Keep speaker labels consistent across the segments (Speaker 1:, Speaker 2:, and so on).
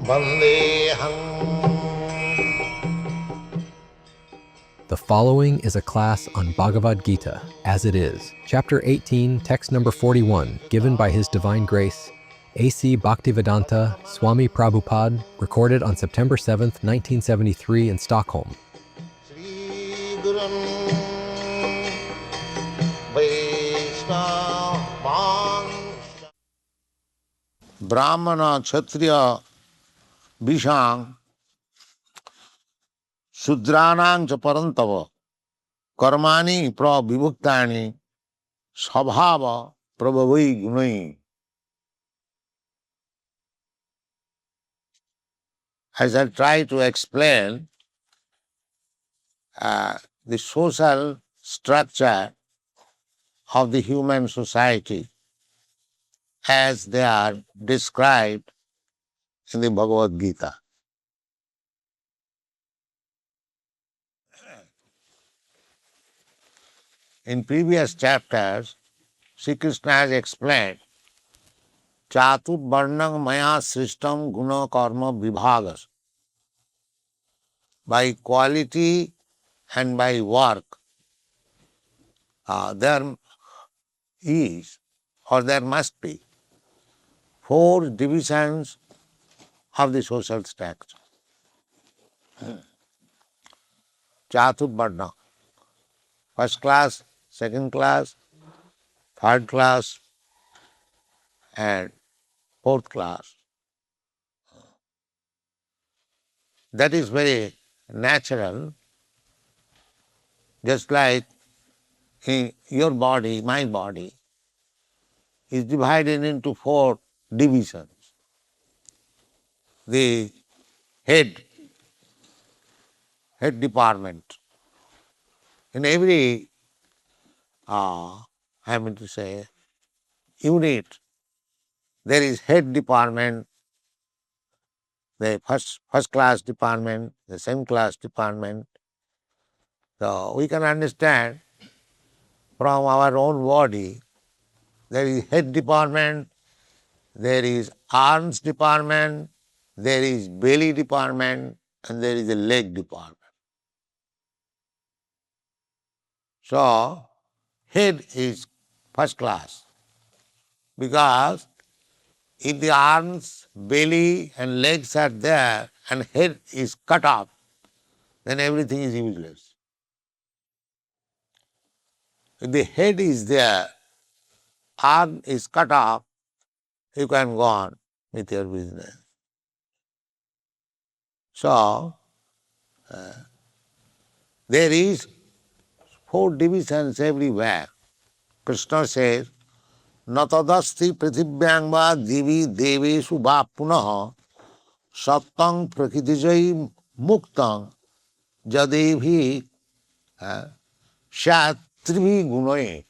Speaker 1: Vandeham.
Speaker 2: The following is a class on Bhagavad Gita, as it is, Chapter 18, Text number 41, given by His Divine Grace, A.C. Bhaktivedanta Swami Prabhupada, recorded on September 7th, 1973 in Stockholm.
Speaker 1: Sri Gurum Vaishnava Brahmana Kshatriya Bishang Shudranang cha parantava Karmani pravibhuktani Sabhava prabhavai gunai. As I try to explain the social structure of the human society as they are described in the Bhagavad Gita. In previous chapters, Sri Krishna has explained Chatur Varnang Maya Srishtam Guna Karma Vibhagas. By quality and by work, there is or there must be 4 divisions of the social structure. Chatur Varna, first class, second class, third class, and fourth class. That is very natural, just like your body, my body, is divided into 4 divisions. The head department. In every, unit, there is head department, the first class department, the second class department. So we can understand from our own body, there is head department, there is arms department, there is belly department, and there is a leg department. So, head is first class because if the arms, belly and legs are there and head is cut off, then everything is useless. If the head is there, arm is cut off, you can go on with your business. So, there is 4 divisions everywhere. Krishna says, Natadasti prithivyang va divi deveshu va punaha sattang prakritijai muktang jadevi shatrivi gunai.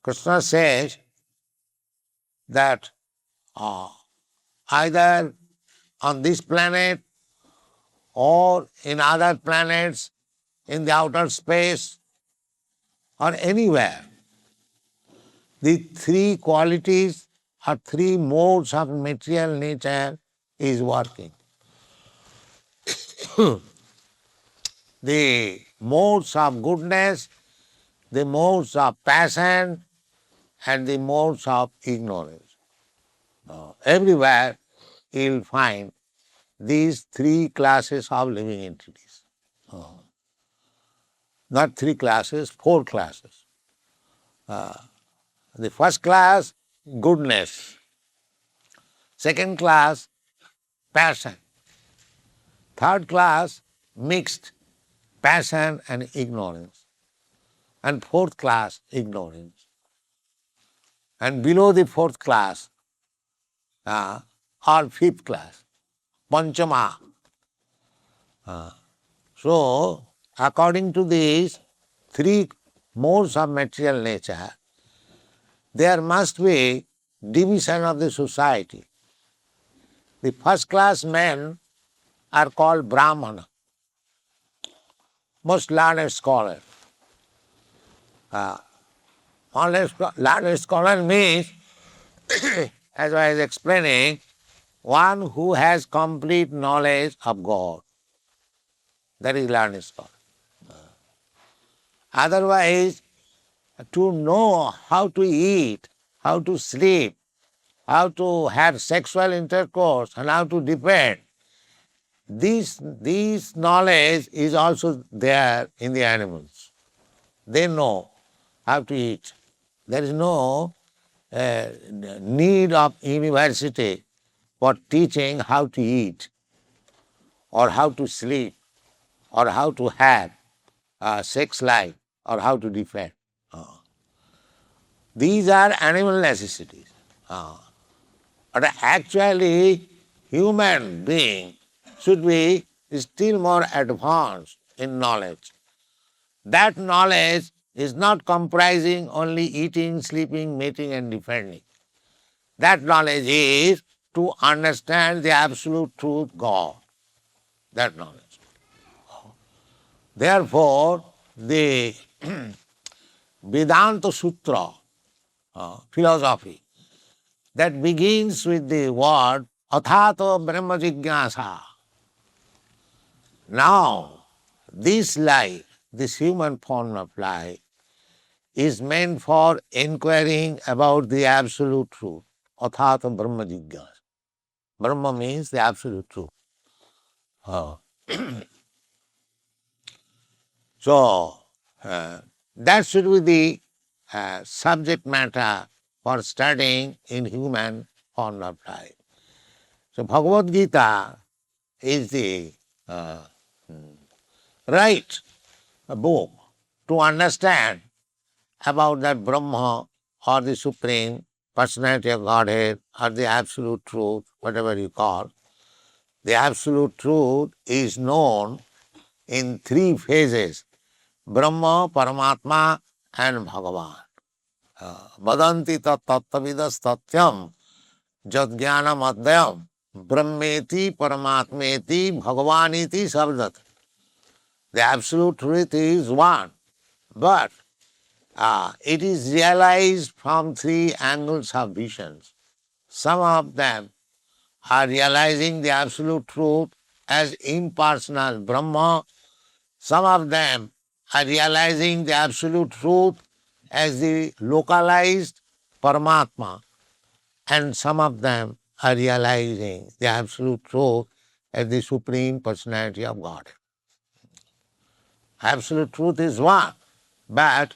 Speaker 1: Krishna says that either on this planet or in other planets, in the outer space, or anywhere, the 3 qualities or 3 modes of material nature is working. The modes of goodness, the modes of passion, and the modes of ignorance. Everywhere you will find these 3 classes of living entities. Not 3 classes, 4 classes. The first class, goodness. Second class, passion. Third class, mixed, passion and ignorance. And fourth class, ignorance. And below the 4th class, or 5th class, panchama. So, according to these 3 modes of material nature, there must be division of the society. The first class men are called Brahmana, most learned scholar. Learned scholar means as I was explaining, one who has complete knowledge of God. That is learned scholar. Otherwise, to know how to eat, how to sleep, how to have sexual intercourse, and how to depend, this knowledge is also there in the animals. They know how to eat. There is no need of university for teaching how to eat, or how to sleep, or how to have sex life, or how to defend. These are animal necessities. But actually, human being should be still more advanced in knowledge. That knowledge is not comprising only eating, sleeping, mating, and defending. That knowledge is to understand the absolute truth, God. That knowledge. Therefore, the Vedanta Sutra philosophy that begins with the word Athato Brahma Jignasa. Now, this life, this human form of life, is meant for inquiring about the absolute truth. Athato Brahma Jignasa. Brahma means the absolute truth. So, that should be the subject matter for studying in human form of life. So, Bhagavad Gita is the right book to understand about that Brahma or the Supreme Personality of Godhead or the Absolute Truth, whatever you call. The Absolute Truth is known in three phases: Brahma, Paramatma, and Bhagavan. Vadanti tat tattavidas tatyam jadjnanam adhyam brahmeti paramatmeti bhagavaniti sabdat. The absolute truth is one, but it is realized from three angles of visions. Some of them are realizing the absolute truth as impersonal Brahma. Some of them are realizing the absolute truth as the localized Paramatma. And some of them are realizing the absolute truth as the Supreme Personality of God. Absolute truth is one, but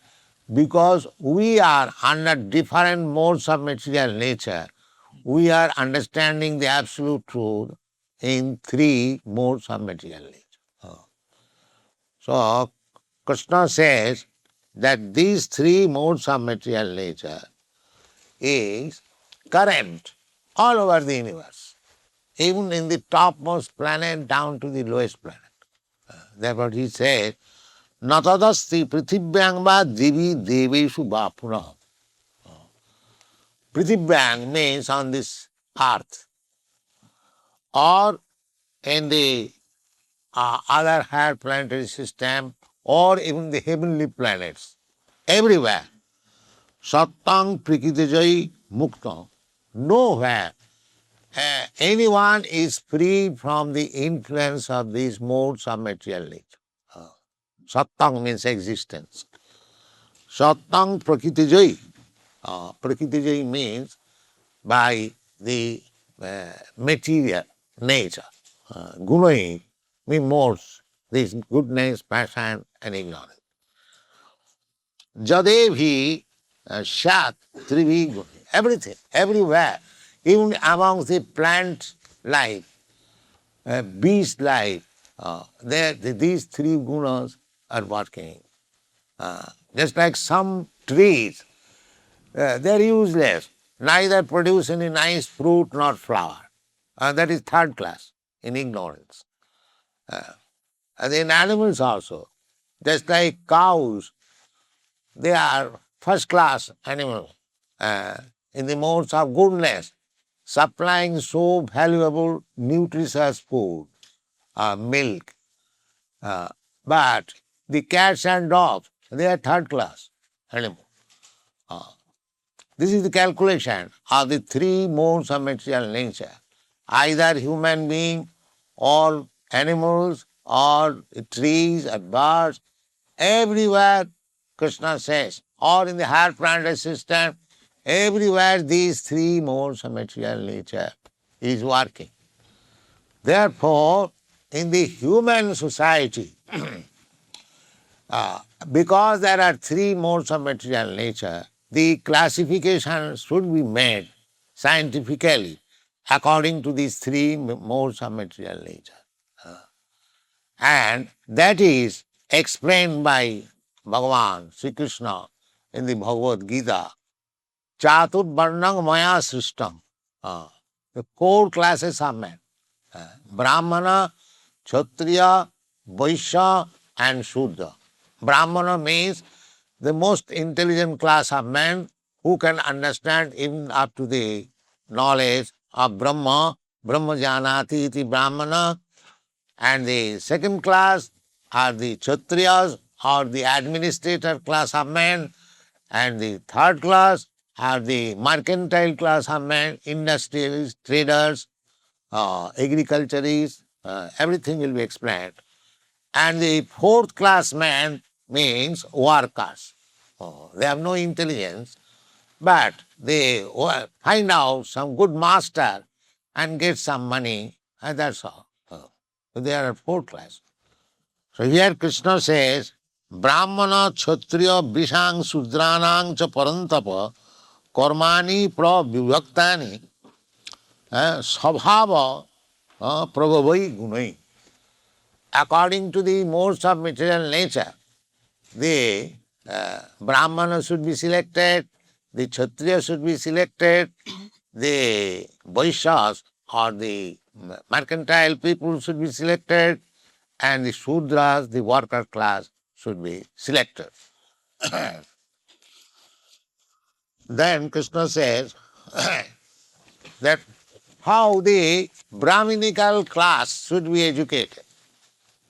Speaker 1: because we are under different modes of material nature, we are understanding the absolute truth in three modes of material nature. So, Krishna says that these three modes of material nature is current all over the universe, even in the topmost planet down to the lowest planet. Therefore, he says, Natadasti prithivyang va divi deveshu va punah. Prithivyang means on this earth, or in the other higher planetary system, or even the heavenly planets, everywhere. Sattang prakritijai mukta. Nowhere anyone is free from the influence of these modes of material nature. Sattang means existence. Sattang prakritijai. Prakritijai means by the material nature. Gunai means modes, this goodness, passion, and ignorance. Jadevi Shat Trivi Guni. Everything, everywhere, even amongst the plant life, beast life, these three gunas are working. Just like some trees, they are useless, neither produce any nice fruit nor flower. That is third class in ignorance. And in animals also, just like cows, they are first class animals in the modes of goodness, supplying so valuable, nutritious food, milk. But the cats and dogs, they are third class animals. This is the calculation of the three modes of material nature. Either human being or animals or trees or birds, everywhere Krishna says, or in the higher planetary system, everywhere these three modes of material nature is working. Therefore, in the human society, because there are three modes of material nature, the classification should be made scientifically according to these three modes of material nature. And that is explained by Bhagavan, Sri Krishna, in the Bhagavad Gita. Chatur Varnang Maya Srishtam. The four classes of men. Brahmana, Kshatriya, Vaishya and Shudra. Brahmana means the most intelligent class of men who can understand even up to the knowledge of Brahma, Brahma Janati iti Brahmana. And the second class are the Kshatriyas or the administrator class of men. And the third class are the mercantile class of men, industrialists, traders, agriculturists, everything will be explained. And the fourth class man means workers. They have no intelligence, but they find out some good master and get some money, and that's all. So they are fourth class. So here Krishna says, Brahmana, Kshatriya, Vishang, Sudranang cha parantapa, Karmani pravibhaktani, Sabhava prabhavai gunai. According to the modes of material nature, the Brahmana should be selected, the Kshatriya should be selected, the Vaishyas or the mercantile people should be selected, and the Shudras, the worker class, should be selected. Then Krishna says that how the Brahminical class should be educated.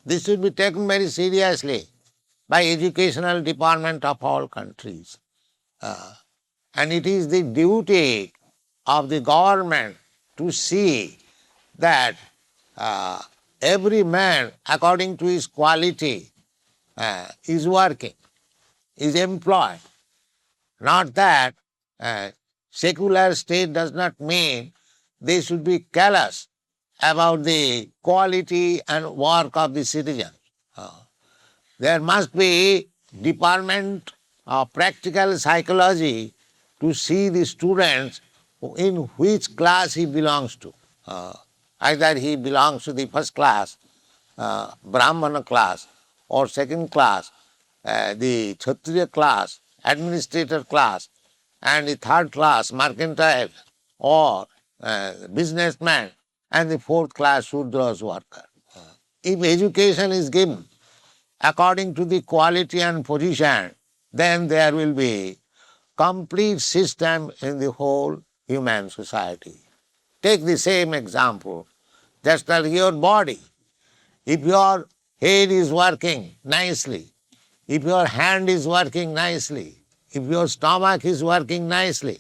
Speaker 1: This should be taken very seriously by educational department of all countries. And it is the duty of the government to see that every man, according to his quality, is working, is employed. Not that secular state does not mean they should be callous about the quality and work of the citizens. There must be department of practical psychology to see the students in which class he belongs to. Either he belongs to the first class, Brahmana class, or second class, the Kshatriya class, administrator class, and the third class, mercantile, or businessman, and the fourth class, Shudras worker. If education is given according to the quality and position, then there will be complete system in the whole human society. Take the same example, just like your body. If your head is working nicely, if your hand is working nicely, if your stomach is working nicely,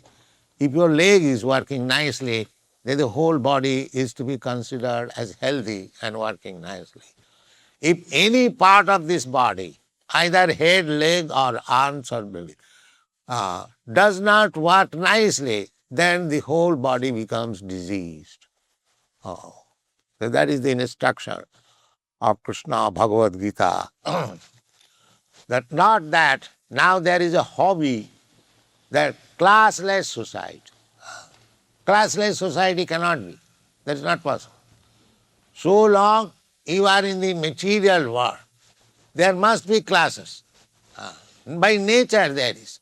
Speaker 1: if your leg is working nicely, then the whole body is to be considered as healthy and working nicely. If any part of this body, either head, leg, or arms or belly, does not work nicely, then the whole body becomes diseased. So that is the instruction of Krishna Bhagavad Gita. That not that now there is a hobby, that classless society. Classless society cannot be. That is not possible. So long you are in the material world, there must be classes. By nature there is.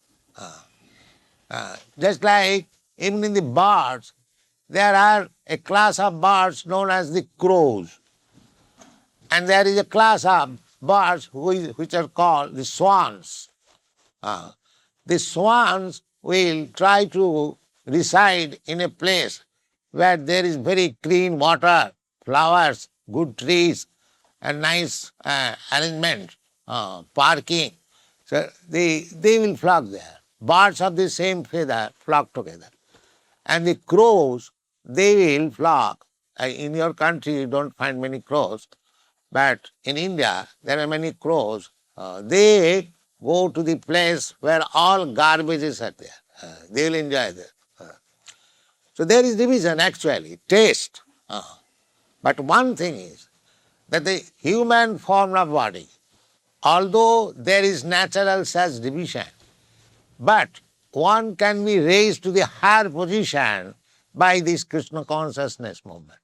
Speaker 1: Just like even in the birds, there are a class of birds known as the crows. And there is a class of birds which are called the swans. The swans will try to reside in a place where there is very clean water, flowers, good trees, and nice arrangement, parking. So they will flock there. birds of the same feather flock together. And the crows, they will flock. In your country, you don't find many crows, but in India, there are many crows. They go to the place where all garbages are there. They will enjoy that. So there is division actually, taste. But one thing is that the human form of body, although there is natural such division, but one can be raised to the higher position by this Krishna consciousness movement.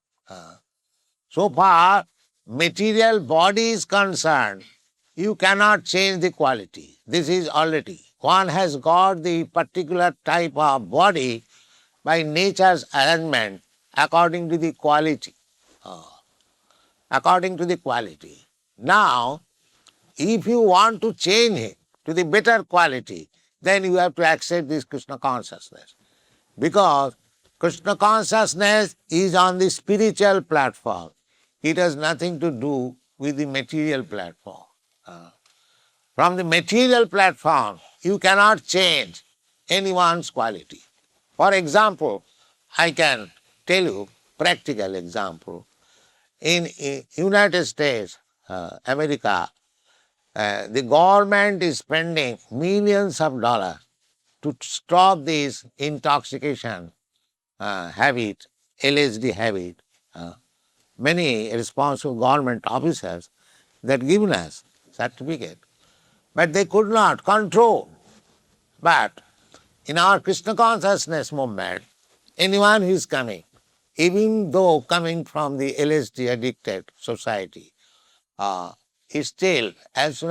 Speaker 1: So far, material body is concerned, you cannot change the quality. This is already. One has got the particular type of body by nature's arrangement according to the quality. According to the quality. Now, if you want to change it to the better quality, then you have to accept this Krishna consciousness. Because Krishna consciousness is on the spiritual platform. It has nothing to do with the material platform. From the material platform, you cannot change anyone's quality. For example, I can tell you practical example. In United States, America, the government is spending millions of dollars to stop this intoxication habit, LSD habit. Many responsible government officers that given us certificate, but they could not control. But in our Krishna consciousness movement, anyone who is coming, even though coming from the LSD addicted society, still, as soon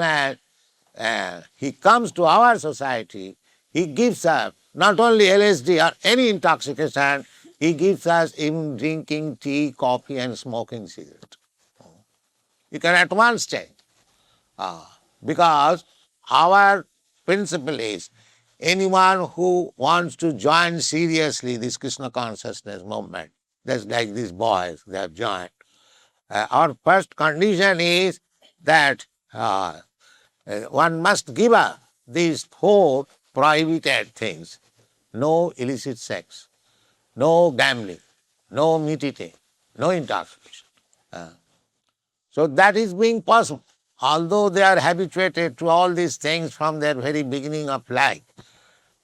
Speaker 1: as he comes to our society, he gives us not only LSD or any intoxication, he gives us even drinking tea, coffee and smoking cigarette. You can at once change. Because our principle is anyone who wants to join seriously this Krishna consciousness movement, just like these boys, they have joined. Our first condition is that one must give up these four prohibited things. No illicit sex, no gambling, no meat eating, no intoxication. So that is being possible. Although they are habituated to all these things from their very beginning of life,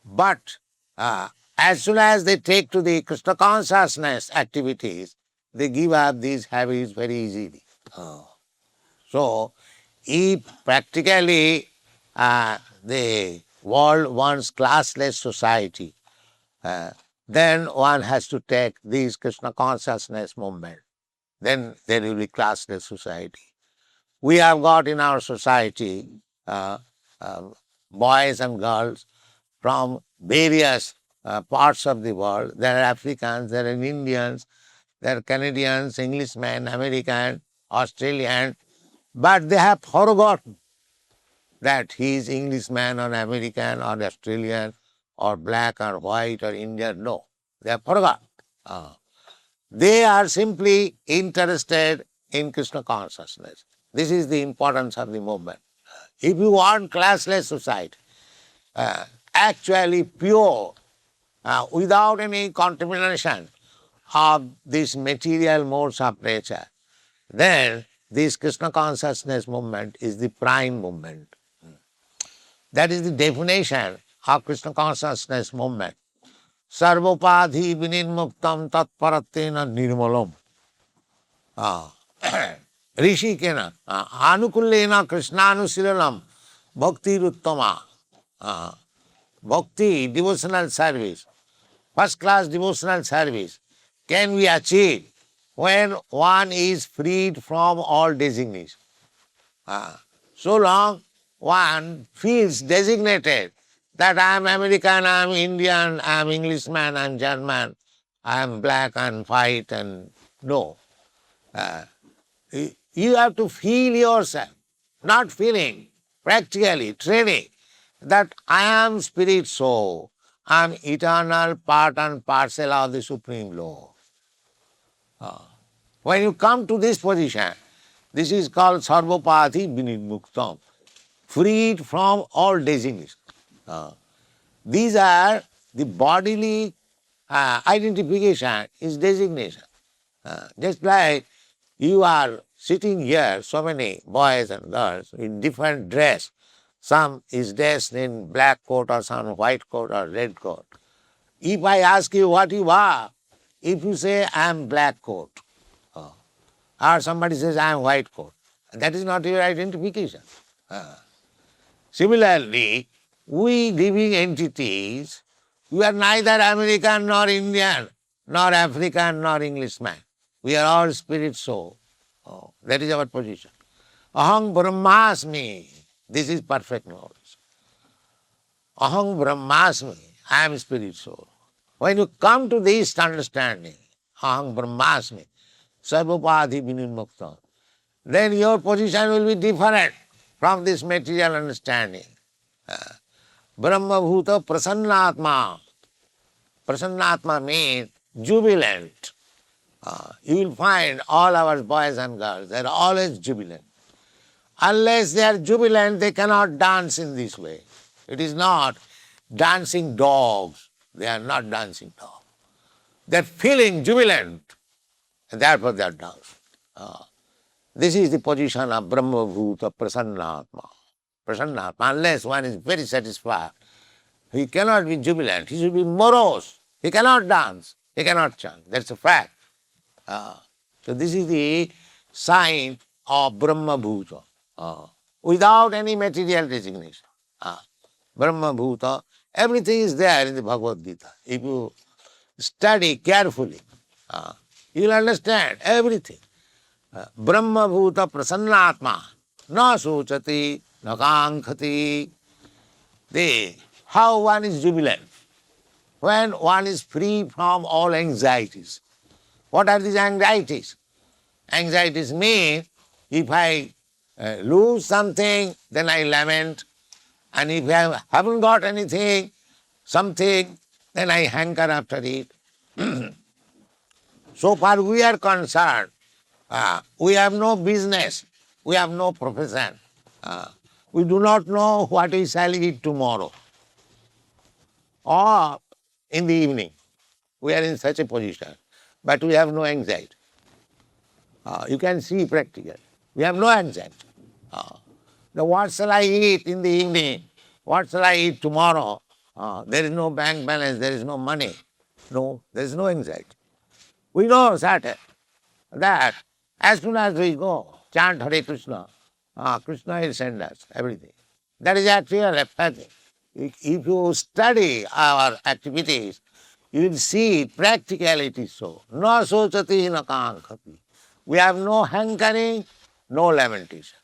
Speaker 1: but as soon as they take to the Krishna consciousness activities, they give up these habits very easily. So, if practically the world wants classless society, then one has to take this Krishna consciousness movement. Then there will be classless society. We have got in our society boys and girls from various parts of the world. There are Africans, there are Indians, there are Canadians, Englishmen, Americans, Australians, but they have forgotten that he is Englishman or American or Australian or black or white or Indian. No, they have forgotten. They are simply interested in Krishna consciousness. This is the importance of the movement. If you want classless society, actually pure, without any contamination of these material modes of nature, then this Krishna consciousness movement is the prime movement. That is the definition of Krishna consciousness movement. Sarvopadhi vinirmuktam tatparatena nirmalam. Rishikena anukullena krishnanusililam bhakti ruttama. Bhakti, devotional service, first class devotional service can be achieved when one is freed from all designation. So long one feels designated that I am American, I am Indian, I am Englishman, I am German, I am black and white, and no. You have to feel yourself, not feeling, practically training that I am spirit soul, I am eternal part and parcel of the Supreme Lord. When you come to this position, this is called Sarvopati Vinimuktam, freed from all designation. These are the bodily identification, is designation. Just like you are sitting here, so many boys and girls in different dress. Some is dressed in black coat or some white coat or red coat. If I ask you what you are, if you say I am black coat, or somebody says I am white coat, that is not your identification. Similarly, we living entities, we are neither American nor Indian, nor African nor Englishman. We are all spirit soul. That is our position. Aham Brahmasmi. This is perfect knowledge. Aham Brahmasmi. I am spirit soul. When you come to this understanding, Aham Brahmasmi, Sarvopadhi Vinirmukta, then your position will be different from this material understanding. Brahma Bhuta Prasannatma. Prasannatma means jubilant. You will find all our boys and girls, they are always jubilant. Unless they are jubilant, they cannot dance in this way. It is not dancing dogs. They are not dancing dogs. They are feeling jubilant, and therefore they are dancing. This is the position of Brahma Bhuta Prasannatma. Prasannatma, unless one is very satisfied, he cannot be jubilant. He should be morose. He cannot dance. He cannot chant. That's a fact. So this is the sign of Brahma Bhuta, without any material designation. Brahma Bhuta, everything is there in the Bhagavad Gita. If you study carefully, you will understand everything. Brahma Bhuta Prasannatma, na sochati, na kankhati. How one is jubilant? When one is free from all anxieties. What are these anxieties? Anxieties mean if I lose something, then I lament. And if I haven't got anything, something, then I hanker after it. So far we are concerned, we have no business, we have no profession. We do not know what we shall eat tomorrow. Or in the evening, we are in such a position, but we have no anxiety. You can see practically. We have no anxiety. What shall I eat in the evening? What shall I eat tomorrow? There is no bank balance, there is no money. No, there is no anxiety. We know certain that as soon as we go, chant Hare Krishna, Krishna will send us everything. That is actually a fact. If you study our activities, you will see practically it is so. No sochati na kankhati. We have no hankering, no lamentation.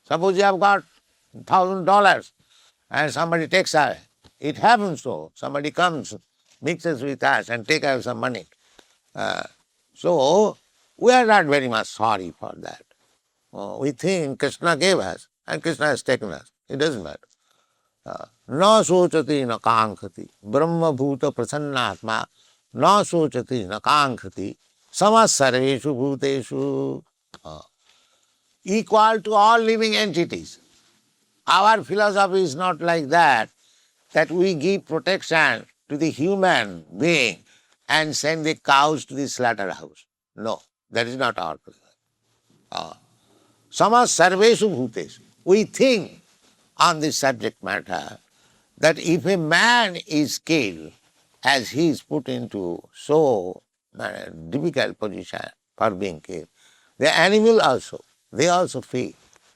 Speaker 1: Suppose you have got $1,000 and somebody takes away. It happens so. Somebody comes, mixes with us and takes away some money. So we are not very much sorry for that. We think Krishna gave us and Krishna has taken us. It doesn't matter. Na sochati na kankhati. Brahma bhuta prasannatma. Na sochati na kankhati. Samas sarveshu bhuteshu. Equal to all living entities. Our philosophy is not like that we give protection to the human being and send the cows to the slaughterhouse. No, that is not our philosophy. Samas sarveshu bhuteshu. We think on this subject matter that if a man is killed, as he is put into so difficult position for being killed, the animal also, they also feel.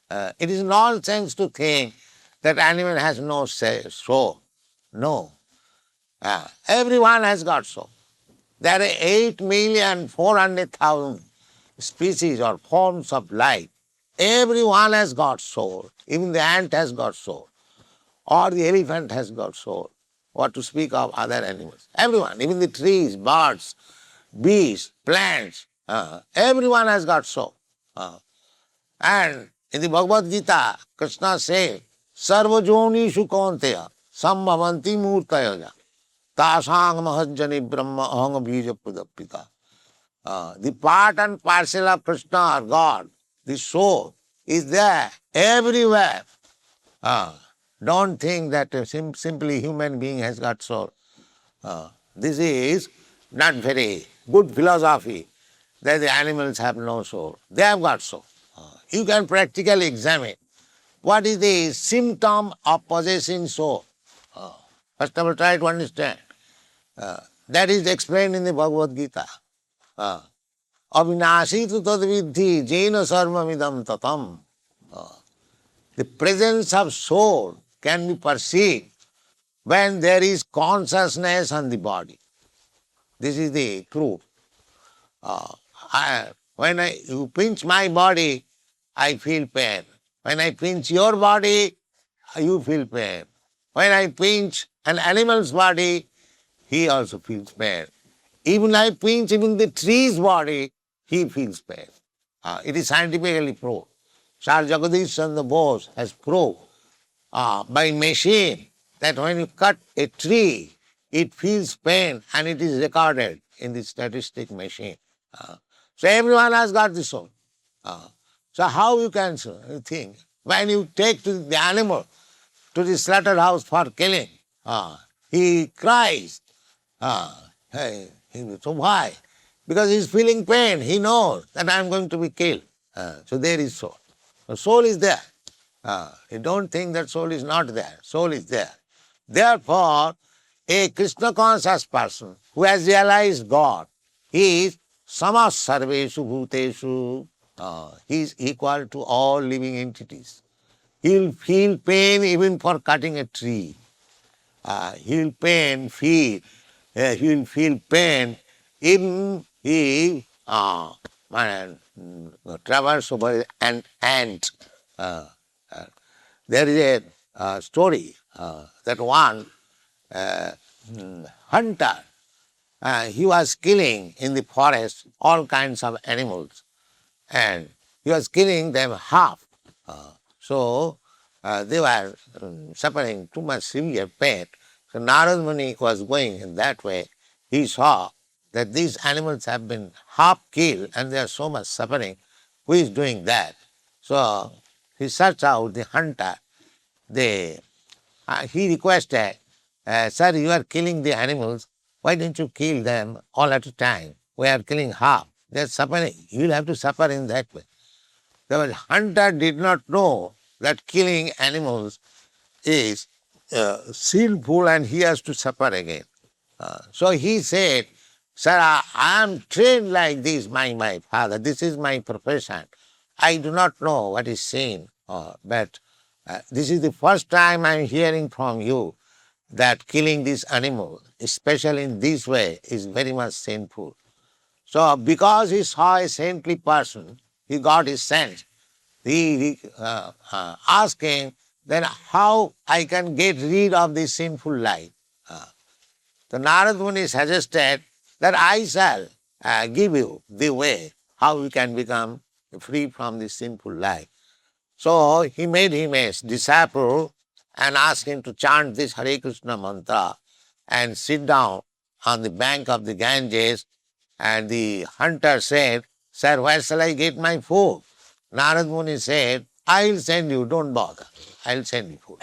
Speaker 1: It is nonsense to think that animal has no soul. No. Everyone has got soul. There are 8,400,000 species or forms of life. Everyone has got soul. Even the ant has got soul. Or the elephant has got soul. What to speak of other animals. Everyone, even the trees, birds, bees, plants, everyone has got soul. And in the Bhagavad Gita, Krishna says, Sarva jonishu kaunteya sambhavanti murtayaja tasang mahajjani brahma ahanga bija pradapita. The part and parcel of Krishna or God, the soul, is there everywhere. Don't think that simply human being has got soul. This is not very good philosophy, that the animals have no soul. They have got soul. You can practically examine what is the symptom of possessing soul. First of all, try to understand. That is explained in the Bhagavad Gita. Avinasi tu tad vidhi jena sarvamidam tatam. The presence of soul can be perceived when there is consciousness on the body. This is the truth. When you pinch my body, I feel pain. When I pinch your body, you feel pain. When I pinch an animal's body, he also feels pain. Even I pinch even the tree's body, he feels pain. It is scientifically proved. Sir Jagadish Chandra Bose has proved by machine that when you cut a tree, it feels pain and it is recorded in the statistic machine. So everyone has got the soul. So how you can think? When you take to the animal to the slaughterhouse for killing, he cries. So why? Because he is feeling pain. He knows that I am going to be killed. So there is soul. The soul is there. You don't think that soul is not there. Soul is there. Therefore, a Krishna conscious person who has realized God is samas sarveshu bhuteshu. He is equal to all living entities. He will feel pain even for cutting a tree. He will feel pain even he traverse over an ant. There is a story that one hunter, he was killing in the forest all kinds of animals, and he was killing them half. So they were suffering too much severe pain. So Narad Muni was going in that way. He saw that these animals have been half killed and they are so much suffering. Who is doing that? So he searched out the hunter. He requested, sir, you are killing the animals. Why don't you kill them all at a time? We are killing half. They are suffering. You will have to suffer in that way. The hunter did not know that killing animals is sinful and he has to suffer again. So he said, sir, I am trained like this by my father. This is my profession. I do not know what is sin, but this is the first time I am hearing from you that killing this animal, especially in this way, is very much sinful. So because he saw a saintly person, he got his sense. He asked him, then how I can get rid of this sinful life? The Narad Muni suggested that I shall give you the way how you can become free from this sinful life. So he made him a disciple and asked him to chant this Hare Krishna mantra and sit down on the bank of the Ganges. And the hunter said, sir, where shall I get my food? Narad Muni said, I will send you, don't bother. I will send you food.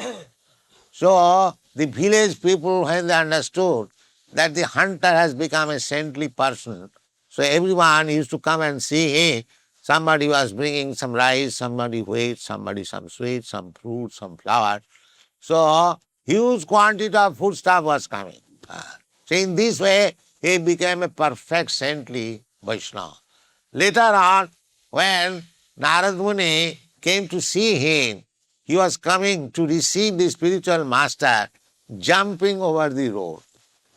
Speaker 1: So the village people, when they understood that the hunter has become a saintly person, so everyone used to come and see him. Somebody was bringing some rice, somebody wheat, somebody some sweets, some fruit, some flour. So huge quantity of foodstuff was coming. So in this way, he became a perfect saintly Vaishnava. Later on, when Narad Muni came to see him, he was coming to receive the spiritual master, jumping over the road.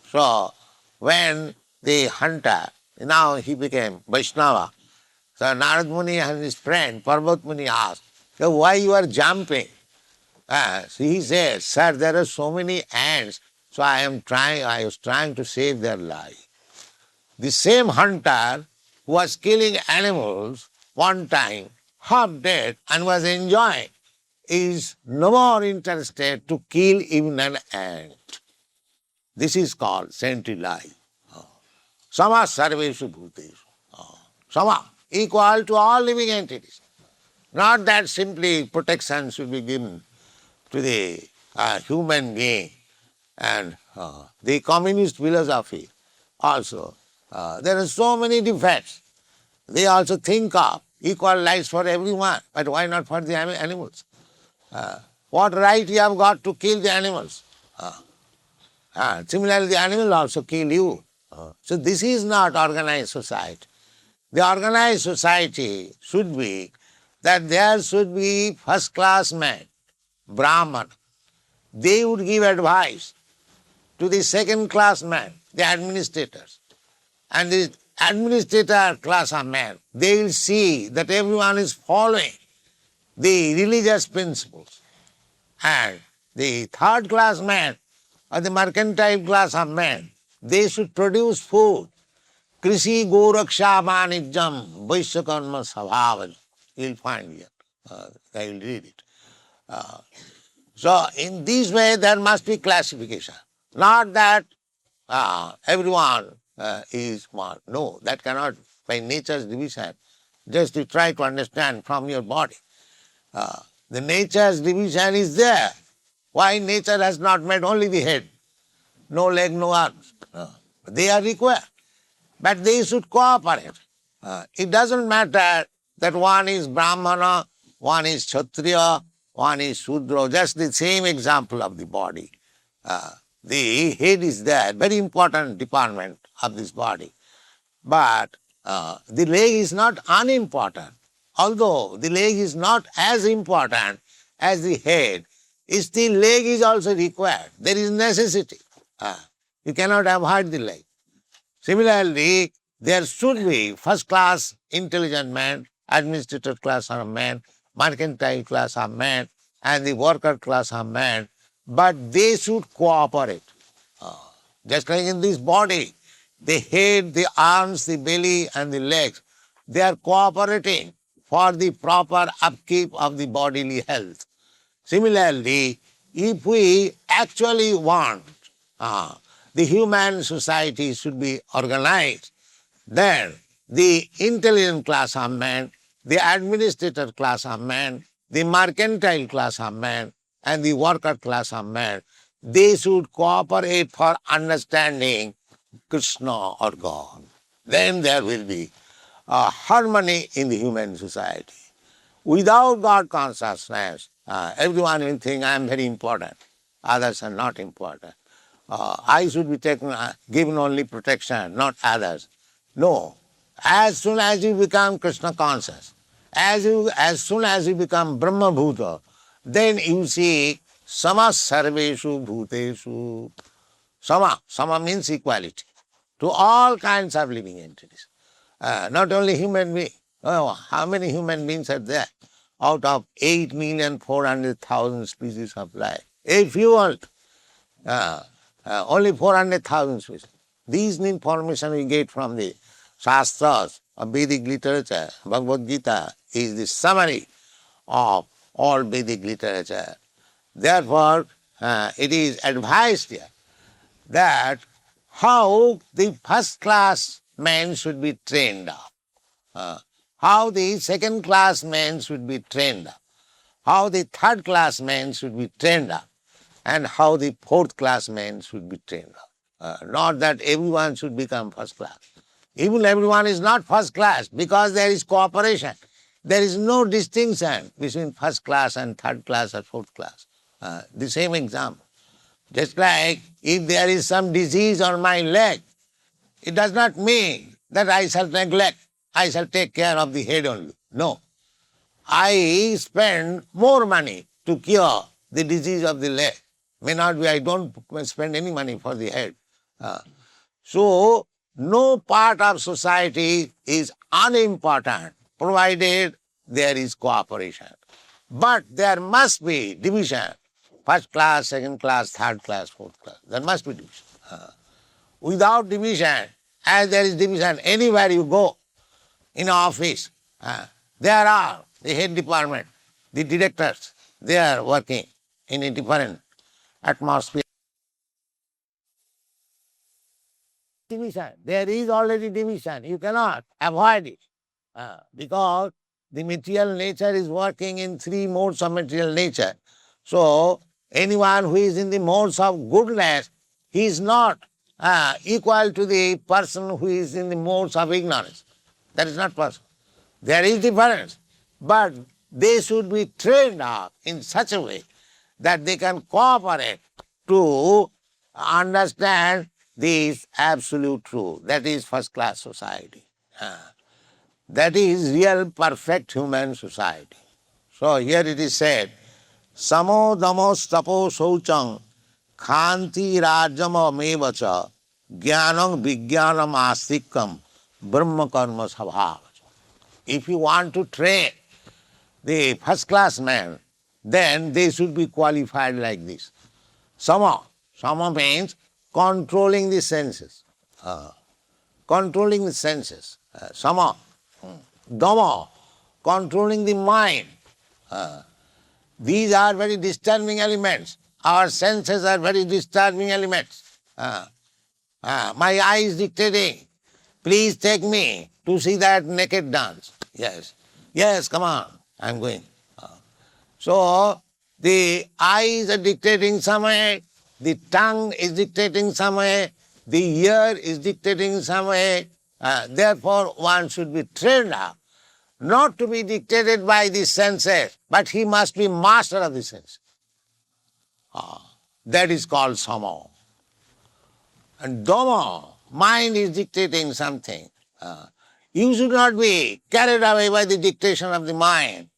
Speaker 1: So when the hunter, now he became Vaishnava, so Narad Muni and his friend Parvat Muni asked, so why you are jumping? So he said, sir, there are so many ants, so I was trying to save their life. The same hunter who was killing animals one time, half dead, and was enjoying, is no more interested to kill even an ant. This is called saintly life. Sama sarveshu bhuteshu. Sama, equal to all living entities. Not that simply protection should be given to the human being. And the communist philosophy also, there are so many defects. They also think of equal rights for everyone, but why not for the animals? What right you have got to kill the animals? Similarly, the animal also kill you. So this is not organized society. The organized society should be that there should be first-class men, Brahman. They would give advice to the second-class men, the administrators. And the administrator class of men, they will see that everyone is following the religious principles. And the third-class men, or the mercantile class of men, they should produce food. Krishi Goraksha Manijam Vaishyakarma Sabhavan. You'll find here. I will read it. So in this way there must be classification. Not that everyone is one. No, that cannot by nature's division. Just to try to understand from your body. The nature's division is there. Why nature has not made only the head? No leg, no arms. They are required. But they should cooperate. It doesn't matter that one is Brahmana, one is Kshatriya, one is Shudra, just the same example of the body. The head is there, very important department of this body. But the leg is not unimportant. Although the leg is not as important as the head, still leg is also required. There is necessity. You cannot avoid the leg. Similarly, there should be first-class intelligent man, administrator class of man, mercantile class of man, and the worker class of man, but they should cooperate. Just like in this body, the head, the arms, the belly, and the legs, they are cooperating for the proper upkeep of the bodily health. Similarly, if we actually want the human society should be organized, then the intelligent class of man, the administrator class of man, the mercantile class of man, and the worker class of man, they should cooperate for understanding Krishna or God. Then there will be harmony in the human society. Without God consciousness, everyone will think I am very important, others are not important. I should be given only protection, not others. No. As soon as you become Krishna conscious, as soon as you become Brahma Bhuta, then you see sama sarveshu bhuteshu. Sama means equality to all kinds of living entities. Not only human beings. Oh, how many human beings are there? Out of 8,400,000 species of life. If you want, only 400,000 species. These information we get from the Shastras of Vedic literature. Bhagavad Gita is the summary of all Vedic literature. Therefore, it is advised here that how the first-class men should be trained up, how the second-class men should be trained up, how the third-class men should be trained up, and how the fourth-class men should be trained up. Not that everyone should become first-class. Even everyone is not first-class because there is cooperation. There is no distinction between first-class and third-class or fourth-class. The same example. Just like if there is some disease on my leg, it does not mean that I shall neglect, I shall take care of the head only. No. I spend more money to cure the disease of the leg. May not be I don't spend any money for the head. So, no part of society is unimportant provided there is cooperation. But there must be division. First class, second class, third class, fourth class. There must be division. Without division, as there is division anywhere you go, in an office, there are the head department, the directors, they are working in a different atmosphere. Division. There is already division. You cannot avoid it because the material nature is working in three modes of material nature. So, anyone who is in the modes of goodness, he is not equal to the person who is in the modes of ignorance. That is not possible. There is difference, but they should be trained up in such a way that they can cooperate to understand this absolute truth. That is first class society. That is real perfect human society. So here it is said, Samo damos tapo sauchang khanti rajama mevacha jnanam vijnanam astikam brahma karma sabhava. If you want to train the first class man, then they should be qualified like this. Sama. Sama means controlling the senses. Controlling the senses. Sama. Dhamma. Controlling the mind. These are very disturbing elements. Our senses are very disturbing elements. My eye is dictating. Please take me to see that naked dance. Yes. Yes, come on. I'm going. So, the eyes are dictating some way, the tongue is dictating some way, the ear is dictating some way. Therefore, one should be trained up not to be dictated by the senses, but he must be master of the senses. That is called sama. And dhamma, mind is dictating something. You should not be carried away by the dictation of the mind,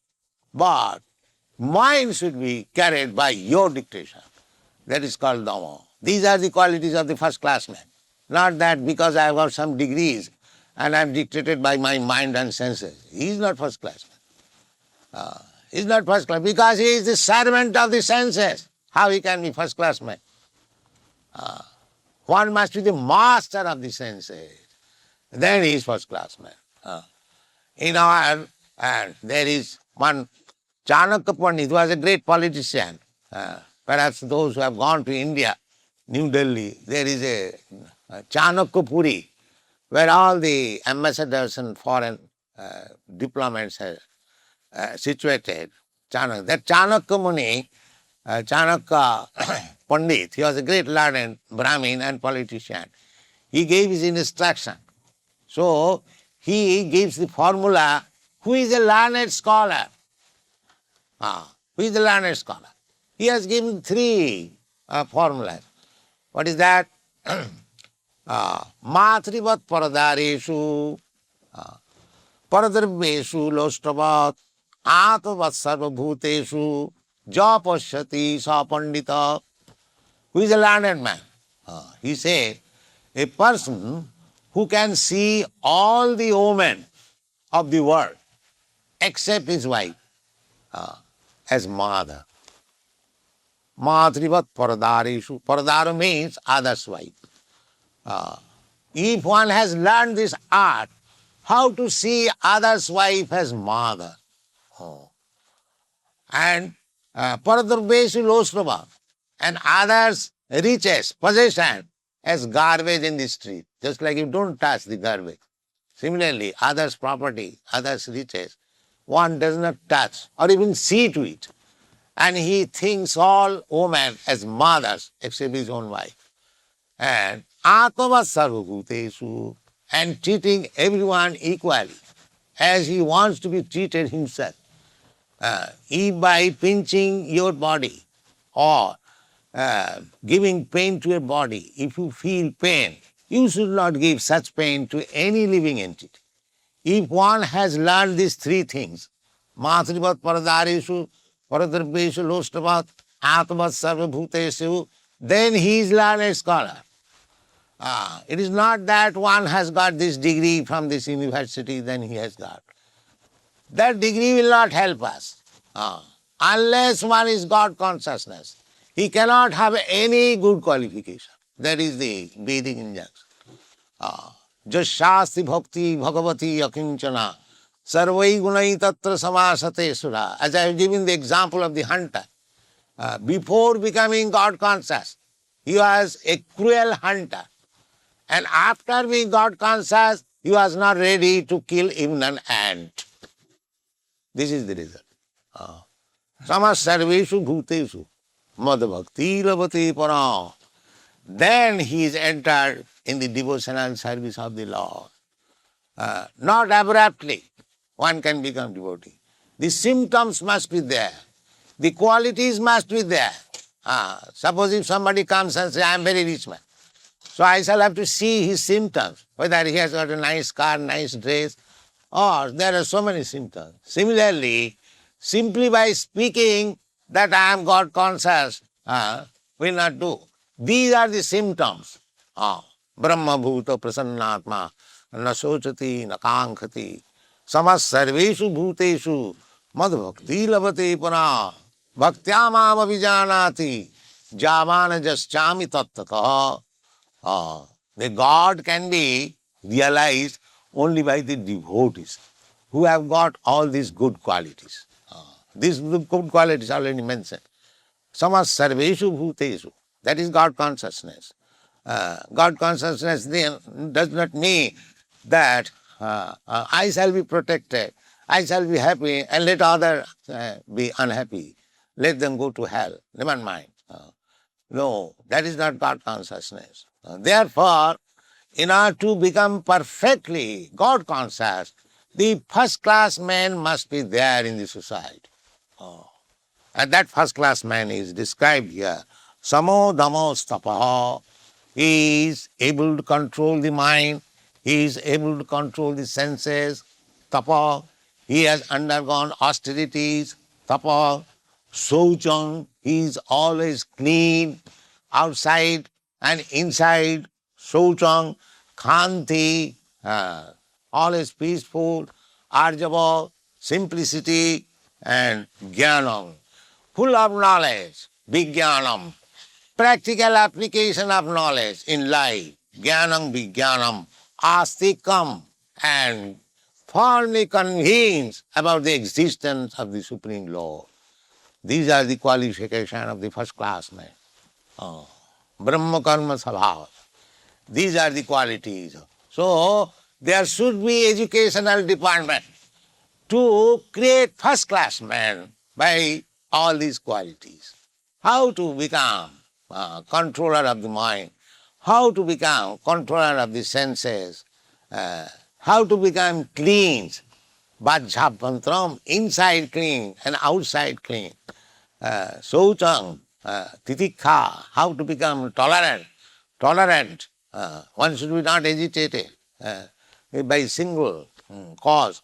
Speaker 1: but mind should be carried by your dictation. That is called dhamma. These are the qualities of the first class man. Not that because I have got some degrees and I am dictated by my mind and senses. He is not first class man. He is not first class because he is the servant of the senses. How he can be first class man? One must be the master of the senses. Then he is first class man. In our, there is one Chanakya Pandit, who was a great politician. Perhaps those who have gone to India, New Delhi, there is a Chanakya Puri, where all the ambassadors and foreign diplomats are situated. That Chanakya Muni, Chanakya Pandit, he was a great learned Brahmin and politician. He gave his instruction. So, he gives the formula, who is a learned scholar? Who is the learned scholar? He has given three formulas. What is that? Matrivat paradareshu, paradravyeshu lostavat, atavat sarvabhuteshu, japashyati sa pandita. Who is a learned man? He said, a person who can see all the women of the world except his wife as mother. Matrivat paradareshu. Paradara means other's wife. If one has learned this art, how to see other's wife as mother. And paradravyeshu lostrava, and others' riches, possession, as garbage in the street. Just like you don't touch the garbage. Similarly, others' property, others' riches, one does not touch or even see to it. And he thinks all women as mothers except his own wife. And atava sarvabhuteshu, and treating everyone equally as he wants to be treated himself. If by pinching your body or giving pain to your body, if you feel pain, you should not give such pain to any living entity. If one has learned these three things, matrivat paradareshu, paradravyeshu lostavat, atavat sarvabhuteshu, then he is learned scholar. It is not that one has got this degree from this university, then he has got. That degree will not help us. Unless one is God consciousness, he cannot have any good qualification. That is the Vedic injunction. Jasyasti bhakti bhagavati akinchana sarvai gunai tatra samasate sura. As I have given the example of the hunter. Before becoming God conscious, he was a cruel hunter. And after being God conscious, he was not ready to kill even an ant. This is the result. Samas sarveshu bhuteshu. madbhakti lavate para. Then he is entered in the devotional service of the Lord. Not abruptly one can become devotee. The symptoms must be there. The qualities must be there. Suppose if somebody comes and says, I am very rich man. So I shall have to see his symptoms, whether he has got a nice car, nice dress, or there are so many symptoms. Similarly, simply by speaking that I am God conscious will not do. These are the symptoms. Brahma bhuta prasannatma na sochati na kankhati samas sarveshu bhuteshu mad bhakti lavate pana bhaktyamam avijanati javana jaschami tattata. The God can be realized only by the devotees who have got all these good qualities. These good qualities already mentioned. Samas sarveshu bhuteshu. That is God consciousness. God consciousness then does not mean that I shall be protected, I shall be happy, and let others be unhappy. Let them go to hell. Never mind. No, that is not God consciousness. Therefore, in order to become perfectly God conscious, the first class man must be there in the society. And that first class man is described here. Samo damo stapaha. He is able to control the mind. He is able to control the senses. Tapa. He has undergone austerities. Tapa. Souchang. He is always clean outside and inside. Souchang. Khanti. Always peaceful. Arjava. Simplicity. And jnanam. Full of knowledge. Vijnanam. Practical application of knowledge in life, jnanam vijnanam, astikam, and firmly convinced about the existence of the Supreme Lord. These are the qualifications of the first class man. Brahma karma sabhava. These are the qualities. So, there should be educational department to create first class man by all these qualities. How to become controller of the mind, how to become controller of the senses, how to become clean, vajjhapantram, inside clean and outside clean, souchang, titikha, how to become tolerant, one should be not agitated by single cause,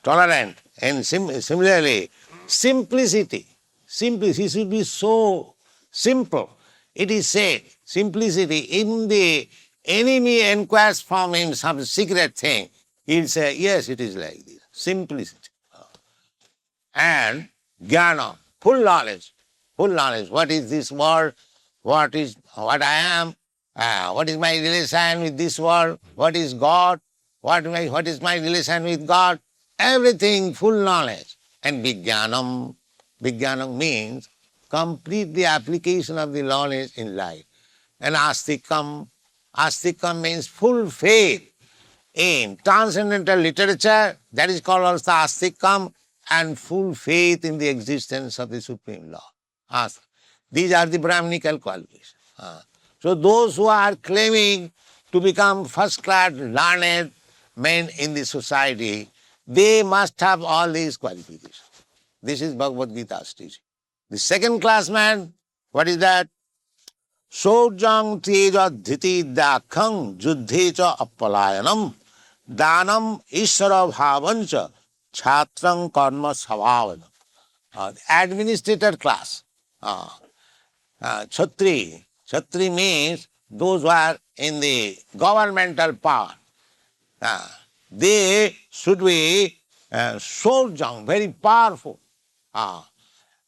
Speaker 1: tolerant, and similarly, simplicity. He should be so simple. It is said, simplicity, if the enemy inquires from him some secret thing, he'll say, yes, it is like this. Simplicity. And jnana, full knowledge. Full knowledge. What is this world? What I am? What is my relation with this world? What is God? What is my relation with God? Everything, full knowledge. And vijnanam. Vijnanam means complete the application of the knowledge in life. And astikam means full faith in transcendental literature, that is called also astikam, and full faith in the existence of the Supreme Lord. These are the Brahminical qualities. So those who are claiming to become first-class learned men in the society, they must have all these qualifications. This is Bhagavad Gita's teaching. The second class man, what is that? Sojang teja dhiti dakhang juddhecha appalayanam danam ishara bhavancha chhatrang karma sabhavanam. The administrator class. Kshatri. Kshatri means those who are in the governmental power. They should be Sojang, very powerful.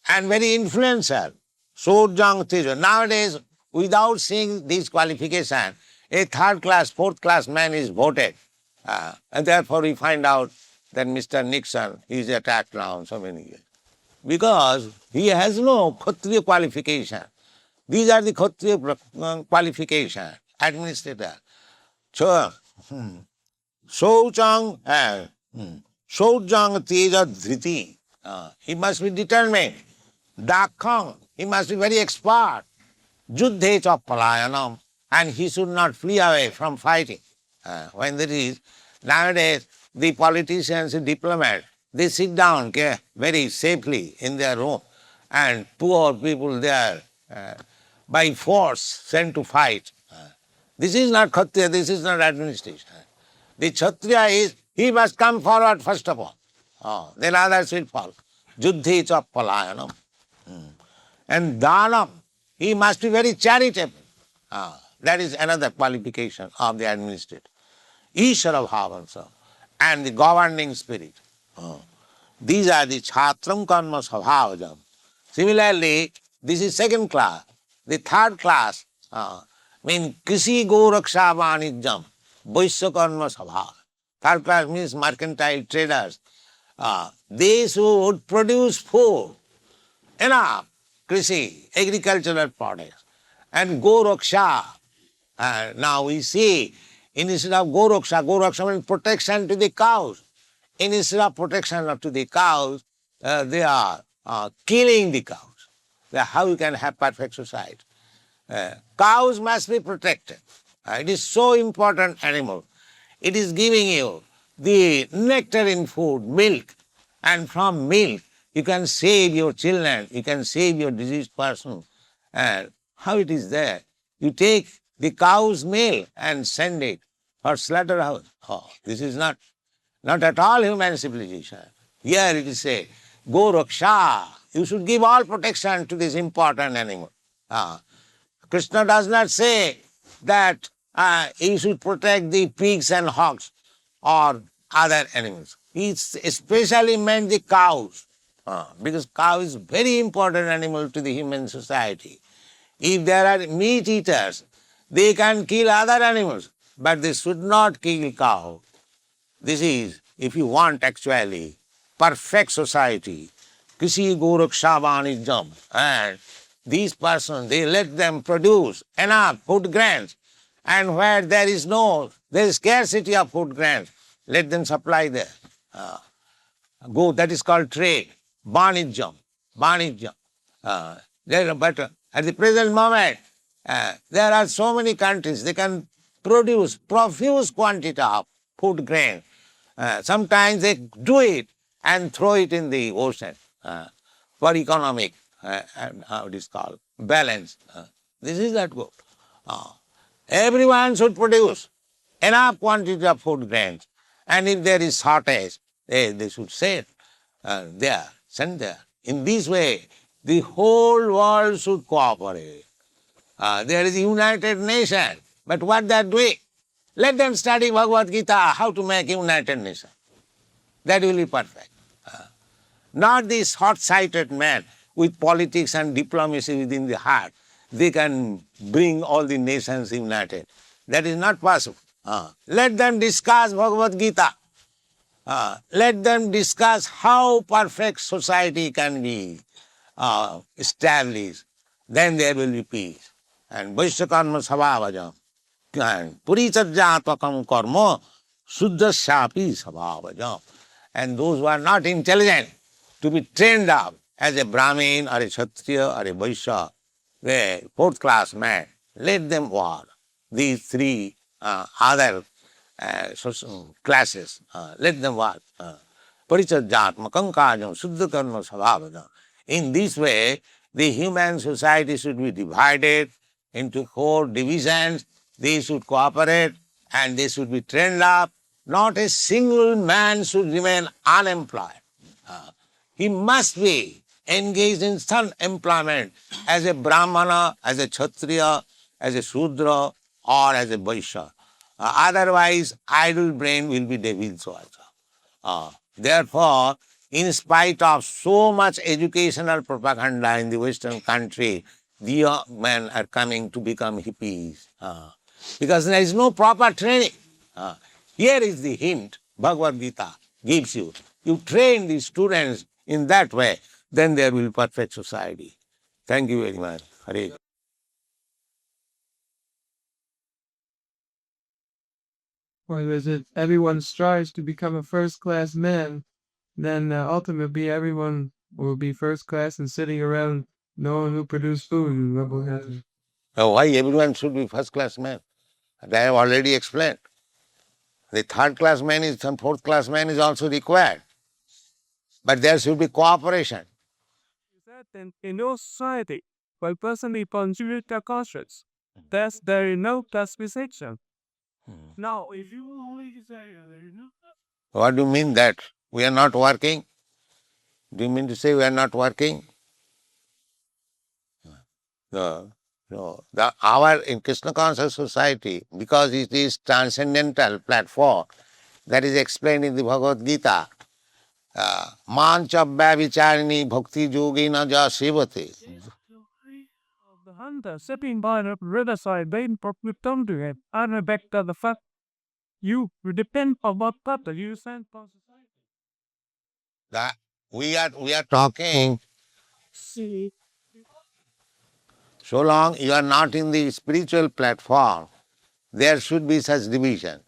Speaker 1: And very influential. Sojang teja. Nowadays, without seeing these qualifications, a third class, fourth class man is voted. And therefore we find out that Mr. Nixon is attacked now so many years. Because he has no Kshatriya qualification. These are the Kshatriya qualifications. Administrator. So, Sojang teja dhriti. He must be determined. Dakhang, He must be very expert. Juddhe cha palayanam. And he should not flee away from fighting. When there is, nowadays, the politicians and diplomats, they sit down very safely in their room, and poor people they are by force sent to fight. This is not Kshatriya, this is not administration. The Kshatriya is, he must come forward first of all. Then others will follow. Juddhe cha palayanam. And dhanam, he must be very charitable. That is another qualification of the administrator. Ishara bhavansa and the governing spirit. These are the chhatram karma svabhavajam. Similarly, this is second class. The third class means kisi go raksha vanijam, vaishya karma svabhav. Third class means mercantile traders. They should produce food, enough, krishi, agricultural products, and go raksha. Now we see, instead of go raksha means protection to the cows. Instead of protection to the cows, they are killing the cows. How you can have perfect society? Cows must be protected. It is so important animal. It is giving you the nectar in food, milk, and from milk you can save your children, you can save your diseased person. And how it is there? You take the cow's milk and send it for slaughterhouse. This is not at all human civilization. Here it is said, go raksha. You should give all protection to this important animal. Krishna does not say that you should protect the pigs and hogs or other animals. He especially meant the cows, because cow is very important animal to the human society. If there are meat eaters, they can kill other animals, but they should not kill cow. This is, if you want actually perfect society, kisi goraksha vanijam, and these persons, they let them produce enough food grains, and where there is scarcity of food grains, let them supply there. That is called trade, vanijam. But at the present moment, there are so many countries, they can produce profuse quantity of food grain. Sometimes they do it and throw it in the ocean for economic, and how it is called, balance. This is not good. Everyone should produce enough quantity of food grains, and if there is shortage, they should send there. In this way, the whole world should cooperate. There is a United Nation, but what they are doing? Let them study Bhagavad Gita, how to make United Nation. That will be perfect. Not this hot-sighted man with politics and diplomacy within the heart. They can bring all the nations united. That is not possible. Let them discuss Bhagavad Gita. Let them discuss how perfect society can be established. Then there will be peace. And Vaishya karma sabhavajam. And puricharjatmakam karma suddhasyapi sabhavajam. And those who are not intelligent, to be trained up as a Brahmin or a Kshatriya or a Vaishya, the fourth class man, let them work. These three other classes, let them work. Parichajatmakam kajam suddha karma sabhavajam. In this way, the human society should be divided into 4 divisions. They should cooperate and they should be trained up. Not a single man should remain unemployed. He must be engaged in some employment as a Brahmana, as a Kshatriya, as a Shudra, or as a Vaishya. Otherwise, idle brain will be devils also. Therefore, in spite of so much educational propaganda in the Western country, the young men are coming to become hippies. Because there is no proper training. Here is the hint Bhagavad Gita gives you. You train the students in that way, then there will be perfect society. Thank you very much. Hare.
Speaker 3: Or is it everyone strives to become a first-class man, then ultimately everyone will be first class and sitting around No one who produced food is level-headed.
Speaker 1: Now, why everyone should be first class man? That I have already explained. The third class man is and fourth class man is also required. But there should be cooperation.
Speaker 3: That in no society, one person is contribute their conscience. Thus, there is no classification. Now, if you only say there is no
Speaker 1: What do you mean that? We are not working? Do you mean to say we are not working? No. No. Our in Krishna conscious society, because it is transcendental platform, that is explained in the Bhagavad Gita. Manchabhya vicharini bhakti yogina ja sevate.
Speaker 3: of the hunter sitting by the riverside waiting for you to come to him, and back to the fact you depend on what katha you send for society.
Speaker 1: That we are talking.
Speaker 3: See,
Speaker 1: So long you are not in the spiritual platform, there should be such division.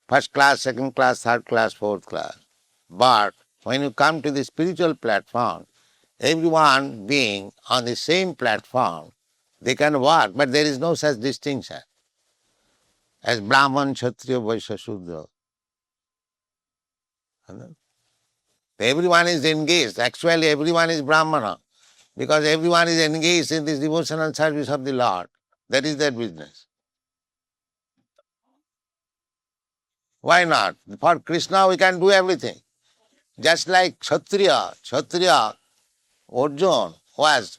Speaker 1: First class, second class, third class, fourth class. But when you come to the spiritual platform, everyone being on the same platform, they can work, but there is no such distinction as Brahman, Kshatriya, Vaishya, Shudra. Everyone is engaged. Actually, everyone is Brahmana, because everyone is engaged in this devotional service of the Lord. That is their business. Why not? For Krishna we can do everything. Just like Kshatriya, Arjuna was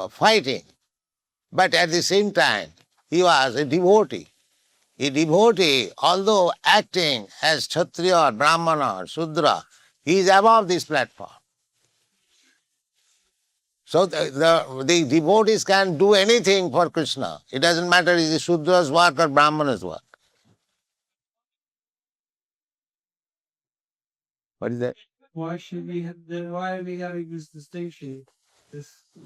Speaker 1: fighting, but at the same time he was a devotee. A devotee, although acting as Kshatriya, Brahmana, Shudra, he is above this platform. So the devotees can do anything for Krishna. It doesn't matter is it Shudra's work or Brahmana's work. What is that?
Speaker 3: why should we have why are we having this distinction?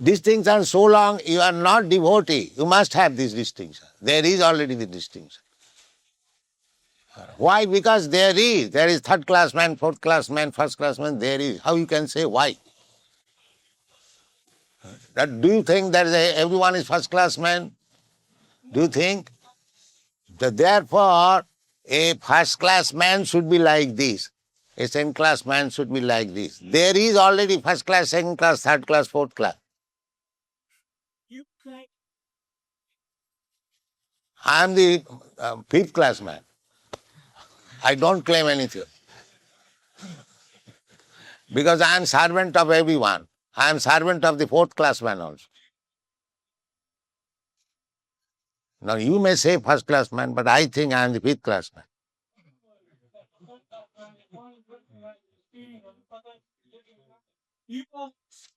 Speaker 1: Distinction, so long you are not devotee, you must have this distinction. There is already the distinction. Why? Because there is third class man, fourth class man, first class man, there is. How you can say why? Do you think that everyone is first class man? Do you think? Therefore, a first class man should be like this. A second class man should be like this. There is already first class, second class, third class, fourth class. I am the fifth class man. I don't claim anything. Because I am servant of everyone. I am servant of the fourth class man also. Now you may say first class man, but I think I am the fifth class man.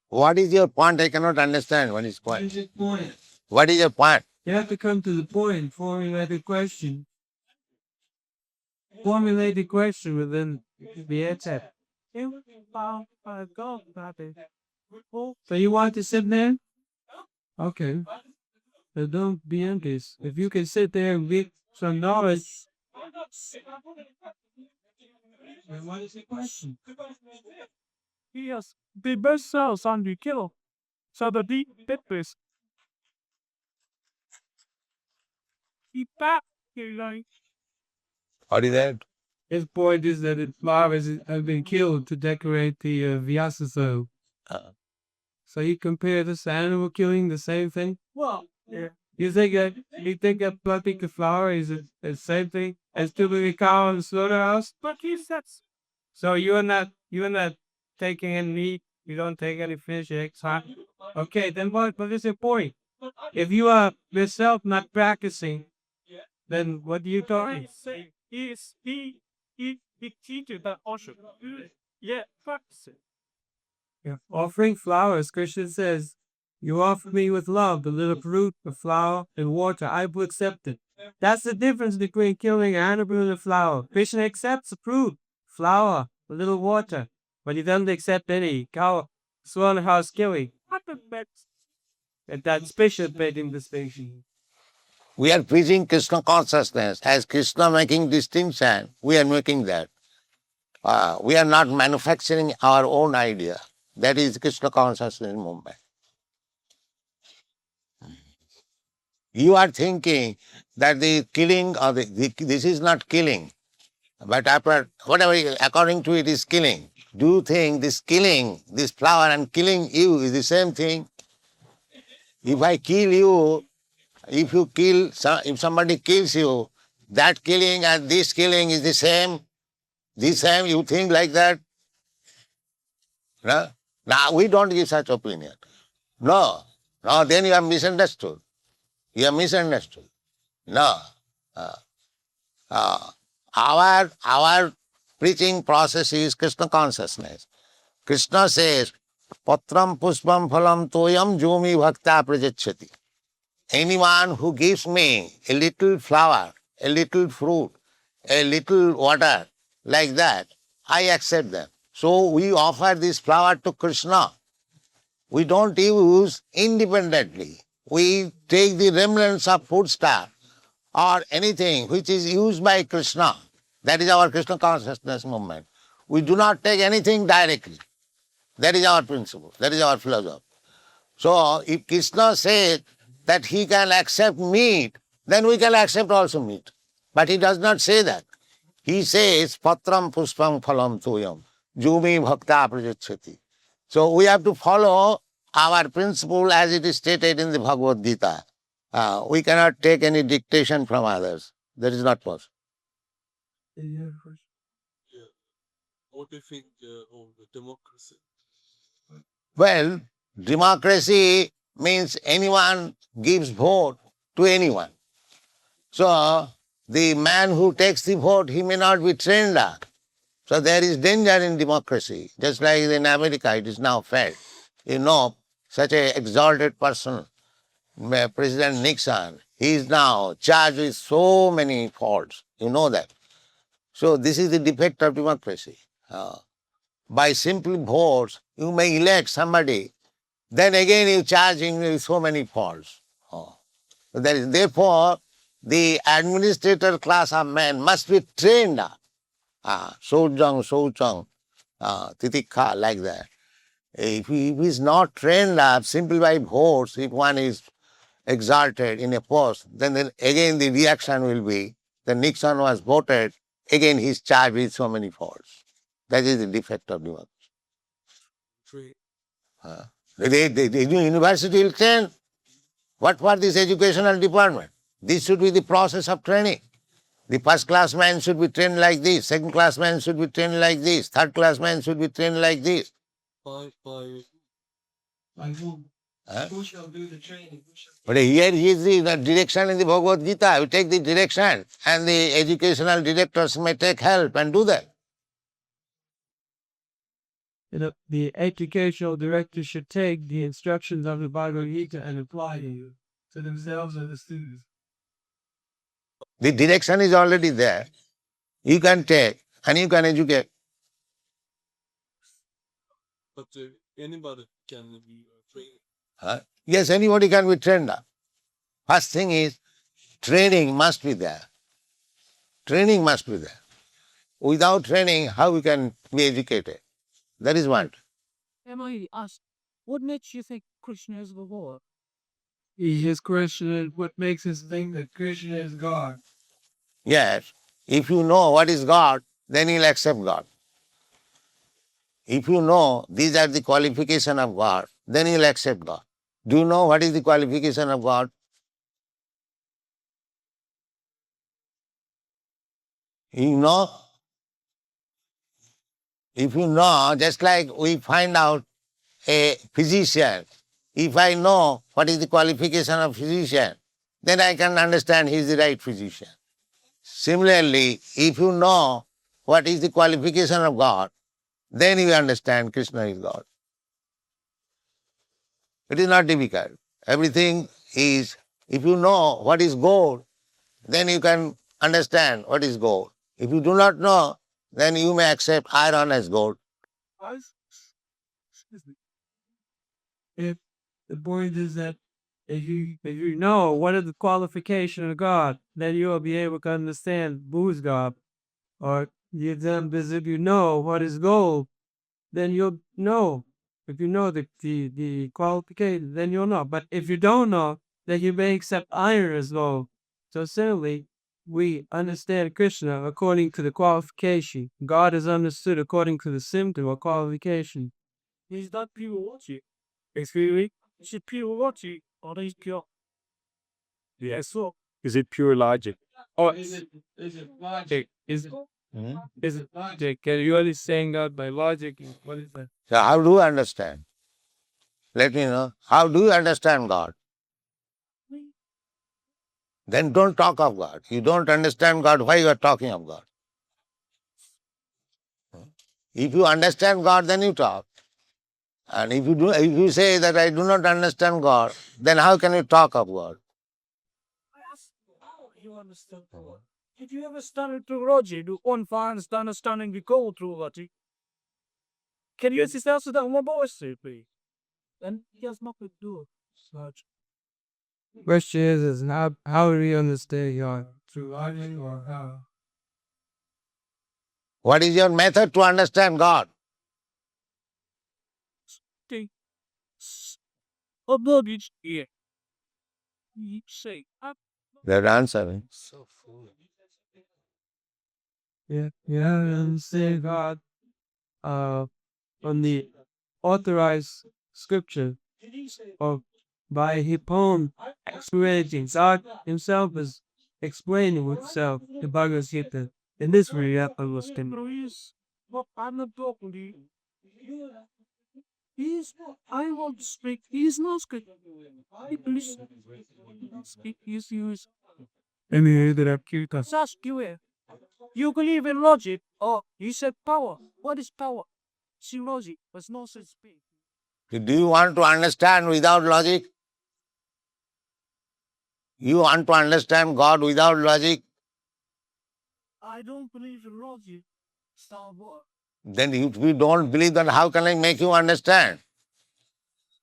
Speaker 1: What is your point? I cannot understand what is point.
Speaker 3: What is your point?
Speaker 1: What is your point?
Speaker 3: You have to come to the point, formulate a question. Formulate the question within the answer. So you want to sit there? Okay. So don't be anxious. If you can sit there and get some knowledge, then what is the question? Yes, the best cells on the kill. So the deep purpose. Keep back, like.
Speaker 1: What is that?
Speaker 3: His point is that the flowers have been killed to decorate the Vyasa zone. So you compare this to animal killing, the same thing? Well, yeah. You think that planting the flower is the same thing as killing a cow in the slaughterhouse? But he says. So you're not taking any meat, you don't take any fish, eggs, huh? Okay, then what is your point? If you are yourself not practicing, then what do you talking? He teaches that also. Yeah, practice it. Yeah. Offering flowers, Krishna says, you offer me with love the little fruit, the flower, and water. I will accept it. That's the difference between killing an animal and a flower. Krishna accepts the fruit, flower, a little water, but he doesn't accept any cow, slaughterhouse killing. And that's special betting distinction.
Speaker 1: We are preaching Krishna consciousness. As Krishna making distinction, we are making that. We are not manufacturing our own idea. That is Krishna consciousness movement. You are thinking that the killing or this is not killing, but after whatever according to it is killing. Do you think this killing, this flower and killing you is the same thing? If I kill you, if somebody kills you, that killing and this killing is the same. The same, you think like that? No? Now we don't give such opinion. No. No, then you are misunderstood. You are misunderstood. No. Uh, uh, our preaching process is Krishna consciousness. Krishna says, Patram puspam phalam toyam jumi bhakta prajachati. Anyone who gives me a little flower, a little fruit, a little water, like that, I accept them. So we offer this flower to Krishna. We don't use independently. We take the remnants of foodstuff or anything which is used by Krishna. That is our Krishna consciousness movement. We do not take anything directly. That is our principle. That is our philosophy. So if Krishna says that he can accept meat, then we can accept also meat. But he does not say that. He says, Patram puspam phalam toyam, jumi bhakta prajachati. So we have to follow our principle as it is stated in the Bhagavad Gita. We cannot take any dictation from others. That is not possible.
Speaker 3: Yeah.
Speaker 4: What do you think of the democracy?
Speaker 1: Well, democracy means anyone gives vote to anyone. So the man who takes the vote, he may not be trained up. So there is danger in democracy. Just like in America, it is now felt. You know, such an exalted person, President Nixon, he is now charged with so many faults. You know that. So this is the defect of democracy. By simple votes, you may elect somebody, then again you charge him with so many faults. Therefore, the administrator class of men must be trained up. Sojang, titikha, like that. If he is not trained up simply by votes, if one is exalted in a post, then again the reaction will be that Nixon was voted, again he is charged with so many faults. That is the defect of democracy. The university will train. What for this educational department? This should be the process of training. The first class man should be trained like this, second class man should be trained like this, third class man should be trained like this.
Speaker 4: By
Speaker 3: whom?
Speaker 1: Huh?
Speaker 3: Who shall do the training?
Speaker 1: But here is the direction in the Bhagavad Gita. You take the direction and the educational directors may take help and do that.
Speaker 3: The educational director should take the instructions of the Bhagavad Gita and apply it to themselves and the students.
Speaker 1: The direction is already there. You can take and you can educate.
Speaker 4: but anybody can be trained.
Speaker 1: Yes, anybody can be trained up. First thing is, training must be there. Training must be there. Without training, how we can be educated? That is one.
Speaker 5: Emily asked, what makes you think Krishna is the Lord?
Speaker 3: He is Krishna. What makes us think that Krishna is God?
Speaker 1: Yes, if you know what is God, then you'll accept God. If you know these are the qualifications of God, then you'll accept God. Do you know what is the qualification of God? You know? If you know, just like we find out a physician, if I know what is the qualification of physician, then I can understand he is the right physician. Similarly, if you know what is the qualification of God, then you understand Krishna is God. It is not difficult. Everything is, if you know what is gold, then you can understand what is gold. If you do not know, then you may accept iron as gold.
Speaker 3: If the point is that if you know what is the qualification of God, then you will be able to understand who's God. Or if you know what is gold, then you'll know. If you know the qualification, then you'll know. But if you don't know, that you may accept iron as gold. So similarly, we understand Krishna according to the qualification. God is understood according to the symptom or qualification.
Speaker 5: Is that pure logic? Excuse me? Is it pure logic or is it pure? Yes, so. Is it pure logic?
Speaker 3: Oh, is it logic? Is it logic? Can you understand God by logic? What is that?
Speaker 1: So how do you understand? Let me know. How do you understand God? Then don't talk of God. You don't understand God, why you are talking of God? If you understand God, then you talk. And if you say that I do not understand God, then how can you talk of God?
Speaker 5: I ask how you understand God. Did you ever study through logic? Do one finds the understanding we go through logic? Can you just answer that one voice, please? Then he has nothing to do with logic.
Speaker 3: Question is how do we understand God? Through logic or how?
Speaker 1: What is your method to understand God?
Speaker 5: The luggage here. You say,
Speaker 1: That answer.
Speaker 4: So foolish.
Speaker 3: Yeah, understand God on the authorized scripture or by his own explaining. God himself is explaining himself in Bhagavad Gita. In this way, you have to understand.
Speaker 5: please. But I'm not talking to you. He's, I want to speak. He's not speaking. Please speak. He's used.
Speaker 3: And the that have cute.
Speaker 5: Ask you here. You believe in logic, or you said power. What is power? See logic, but no such speak.
Speaker 1: Do you want to understand without logic? You want to understand God without logic?
Speaker 5: I don't believe in logic. Star Wars.
Speaker 1: Then if you don't believe, then how can I make you understand?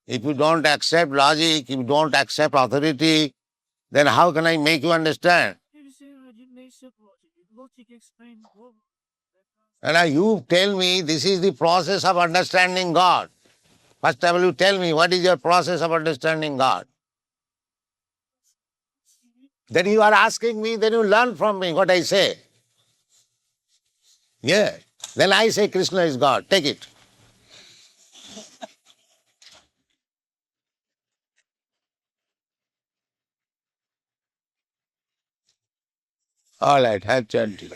Speaker 1: If you don't accept logic, if you don't accept authority, then how can I make you understand?
Speaker 5: If you say logic, logic explains the world.
Speaker 1: And now you tell me this is the process of understanding God. First of all, you tell me what is your process of understanding God. Then you are asking me, then you learn from me what I say. Yeah. Then I say Krishna is God. Take it. All right, have chanting.